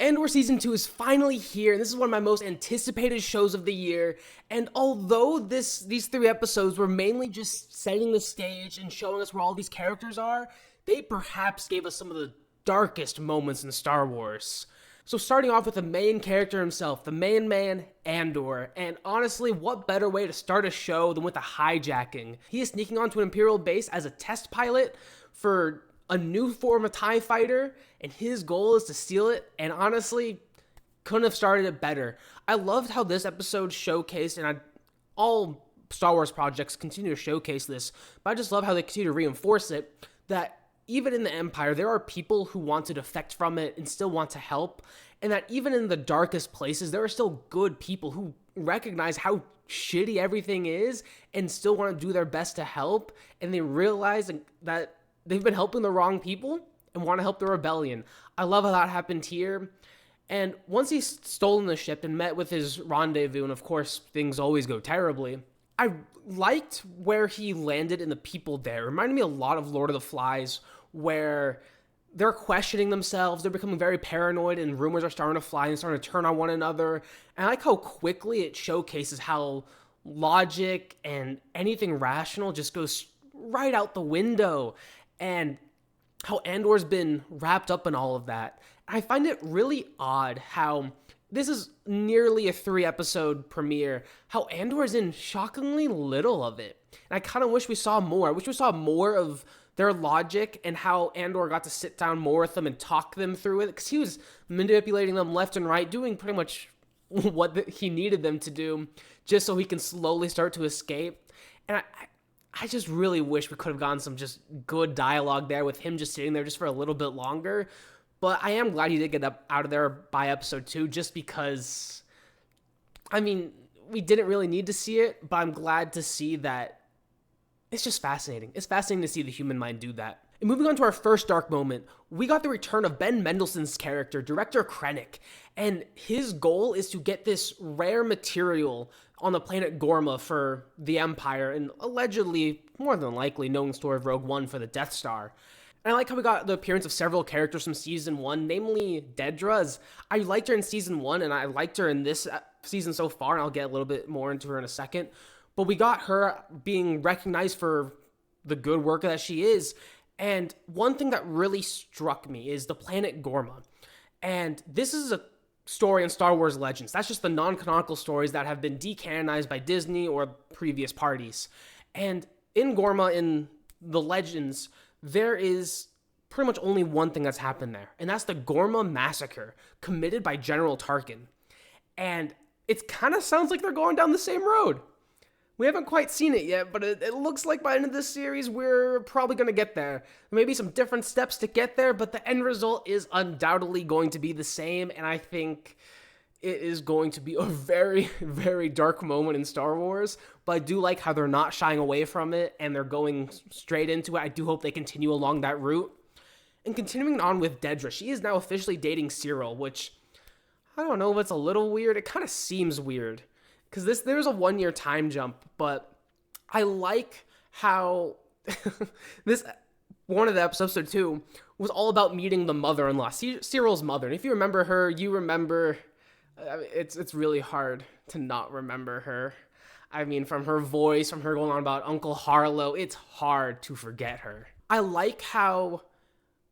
Andor Season 2 is finally here, and this is one of my most anticipated shows of the year, and although these 3 episodes were mainly just setting the stage and showing us where all these characters are, they perhaps gave us some of the darkest moments in Star Wars. So starting off with the main character himself, the main man, Andor, and honestly, what better way to start a show than with a hijacking? He is sneaking onto an Imperial base as a test pilot for a new form of TIE fighter, and his goal is to steal it, and honestly, couldn't have started it better. I loved how this episode showcased, and all Star Wars projects continue to showcase this, but I just love how they continue to reinforce it, that even in the Empire, there are people who want to defect from it and still want to help, and that even in the darkest places, there are still good people who recognize how shitty everything is and still want to do their best to help, and they realize that they've been helping the wrong people and want to help the rebellion. I love how that happened here. And once he's stolen the ship and met with his rendezvous, and of course, things always go terribly, I liked where he landed in the people there. It reminded me a lot of Lord of the Flies, where they're questioning themselves, they're becoming very paranoid, and rumors are starting to fly and starting to turn on one another. And I like how quickly it showcases how logic and anything rational just goes right out the window, and how Andor's been wrapped up in all of that. I find it really odd how this is nearly a 3-episode premiere, how Andor's in shockingly little of it. And I kind of wish we saw more. I wish we saw more of their logic and how Andor got to sit down more with them and talk them through it, because he was manipulating them left and right, doing pretty much what he needed them to do just so he can slowly start to escape. And I just really wish we could have gotten some just good dialogue there with him just sitting there just for a little bit longer. But I am glad he did get out of there by episode 2, just because, I mean, we didn't really need to see it, but I'm glad to see that it's just fascinating. It's fascinating to see the human mind do that. And moving on to our first dark moment, we got the return of Ben Mendelsohn's character, Director Krennic, and his goal is to get this rare material on the planet Ghorman for the Empire, and allegedly, more than likely, knowing story of Rogue One for the Death Star. And I like how we got the appearance of several characters from Season 1, namely Dedra, as I liked her in Season 1, and I liked her in this season so far, and I'll get a little bit more into her in a second. But we got her being recognized for the good worker that she is. And one thing that really struck me is the planet Ghorman. And this is a story in Star Wars Legends. That's just the non-canonical stories that have been decanonized by Disney or previous parties. And in Ghorman, in the Legends, there is pretty much only one thing that's happened there. And that's the Ghorman Massacre, committed by General Tarkin. And it kind of sounds like they're going down the same road. We haven't quite seen it yet, but it looks like by the end of this series, we're probably going to get there. Maybe some different steps to get there, but the end result is undoubtedly going to be the same, and I think it is going to be a very, very dark moment in Star Wars, but I do like how they're not shying away from it, and they're going straight into it. I do hope they continue along that route. And continuing on with Dedra, she is now officially dating Syril, which, I don't know if it's a little weird. It kind of seems weird. Because there's a 1-year time jump, but I like how this one of the episode 2 was all about meeting the mother-in-law, Syril's mother. And if you remember her, you remember. It's really hard to not remember her. I mean, from her voice, from her going on about Uncle Harlow, it's hard to forget her. I like how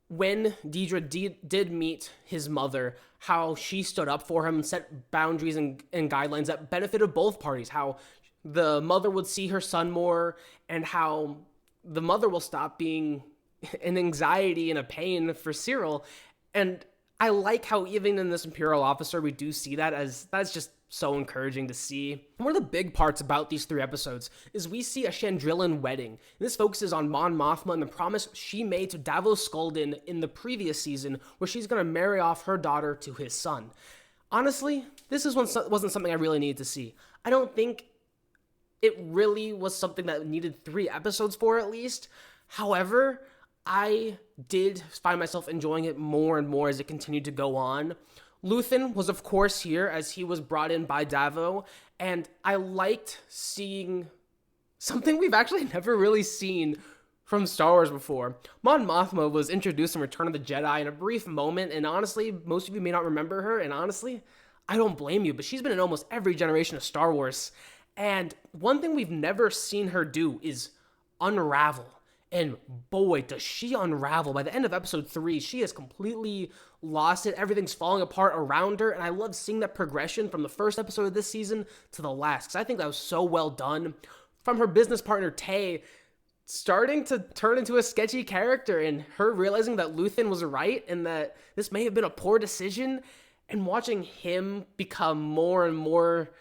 when Dedra did meet his mother, how she stood up for him and set boundaries and guidelines that benefited both parties, how the mother would see her son more, and how the mother will stop being an anxiety and a pain for Syril. And I like how even in this Imperial officer, we do see that, as that's just so encouraging to see. One of the big parts about these 3 episodes is we see a Chandrillan wedding. And this focuses on Mon Mothma and the promise she made to Davos Sculdun in the previous season, where she's going to marry off her daughter to his son. Honestly, this wasn't something I really needed to see. I don't think it really was something that needed 3 episodes for, at least. However, I did find myself enjoying it more and more as it continued to go on. Luthen was, of course, here, as he was brought in by Davo, and I liked seeing something we've actually never really seen from Star Wars before. Mon Mothma was introduced in Return of the Jedi in a brief moment, and honestly, most of you may not remember her, and honestly, I don't blame you, but she's been in almost every generation of Star Wars. And one thing we've never seen her do is unravel. And boy, does she unravel. By the end of episode 3, she has completely lost it. Everything's falling apart around her. And I love seeing that progression from the first episode of this season to the last, because I think that was so well done. From her business partner, Tay, starting to turn into a sketchy character, and her realizing that Luthen was right and that this may have been a poor decision, and watching him become more and more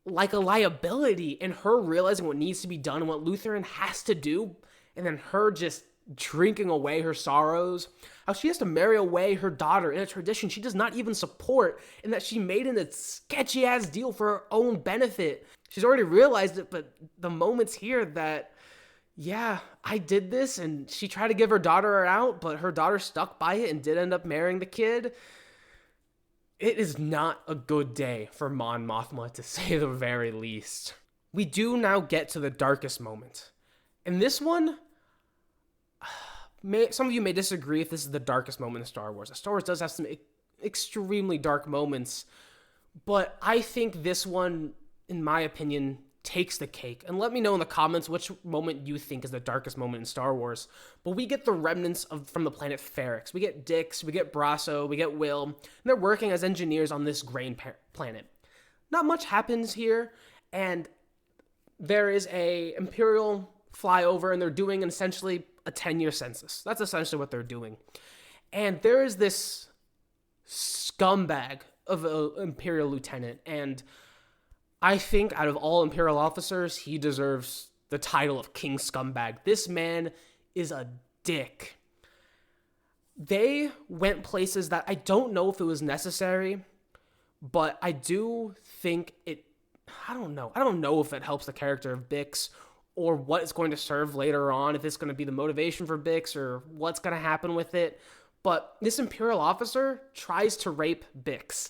like a liability, and her realizing what needs to be done and what Luthen has to do, and then her just drinking away her sorrows. How she has to marry away her daughter in a tradition she does not even support, and that she made in a sketchy-ass deal for her own benefit. She's already realized it, but the moments here that, yeah, I did this, and she tried to give her daughter out, but her daughter stuck by it and did end up marrying the kid. It is not a good day for Mon Mothma, to say the very least. We do now get to the darkest moment. And this one, some of you may disagree if this is the darkest moment in Star Wars. Star Wars does have some extremely dark moments, but I think this one, in my opinion, takes the cake. And let me know in the comments which moment you think is the darkest moment in Star Wars. But we get the remnants from the planet Ferix. We get Dix, we get Brasso, we get Will, and they're working as engineers on this grain planet. Not much happens here, and there is a Imperial flyover, and they're doing essentially a 10-year census. That's essentially what they're doing. And there is this scumbag of an Imperial lieutenant, and I think out of all Imperial officers, he deserves the title of King Scumbag. This man is a dick. They went places that I don't know if it was necessary, but I do think I don't know if it helps the character of Bix or what it's going to serve later on, if it's going to be the motivation for Bix or what's going to happen with it. But this Imperial officer tries to rape Bix,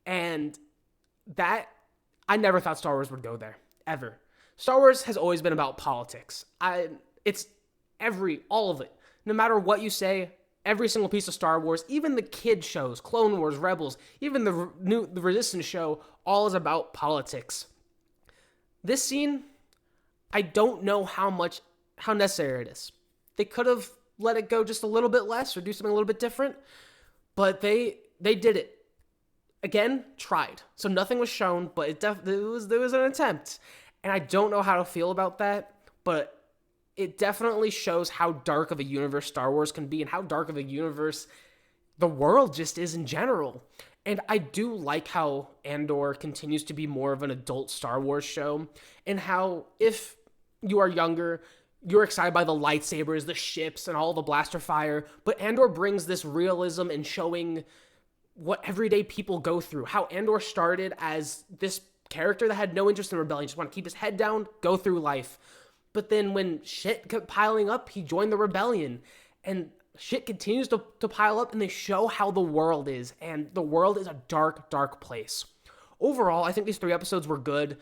and that, I never thought Star Wars would go there, ever. Star Wars has always been about politics. It's all of it. No matter what you say, every single piece of Star Wars, even the kid shows, Clone Wars, Rebels, even the Resistance show, all is about politics. This scene, I don't know how necessary it is. They could have let it go just a little bit less or do something a little bit different, but they did it. Again, tried. So nothing was shown, but there was an attempt. And I don't know how to feel about that, but it definitely shows how dark of a universe Star Wars can be and how dark of a universe the world just is in general. And I do like how Andor continues to be more of an adult Star Wars show, and how if you are younger, you're excited by the lightsabers, the ships, and all the blaster fire, but Andor brings this realism and showing what everyday people go through. How Andor started as this character that had no interest in rebellion, just want to keep his head down, go through life. But then when shit kept piling up, he joined the rebellion. And shit continues to pile up, and they show how the world is. And the world is a dark, dark place. Overall, I think these 3 episodes were good.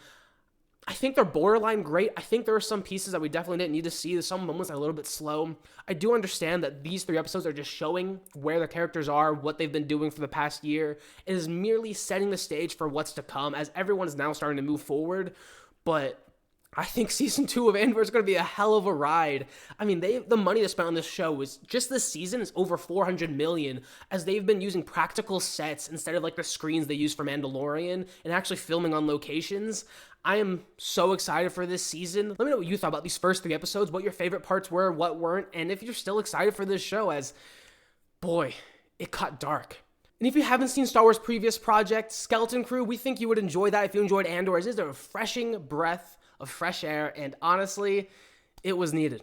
I think they're borderline great. I think there are some pieces that we definitely didn't need to see. There's some moments that are a little bit slow. I do understand that these 3 episodes are just showing where the characters are, what they've been doing for the past year. It is merely setting the stage for what's to come, as everyone is now starting to move forward. But I think season 2 of Andor is going to be a hell of a ride. I mean, the money they spent on this show is just this season is over $400 million, as they've been using practical sets instead of like the screens they use for Mandalorian and actually filming on locations. I am so excited for this season. Let me know what you thought about these first 3 episodes, what your favorite parts were, what weren't, and if you're still excited for this show, as, boy, it got dark. And if you haven't seen Star Wars' previous project, Skeleton Crew, we think you would enjoy that if you enjoyed Andor, as it is a refreshing breath of fresh air, and honestly, it was needed.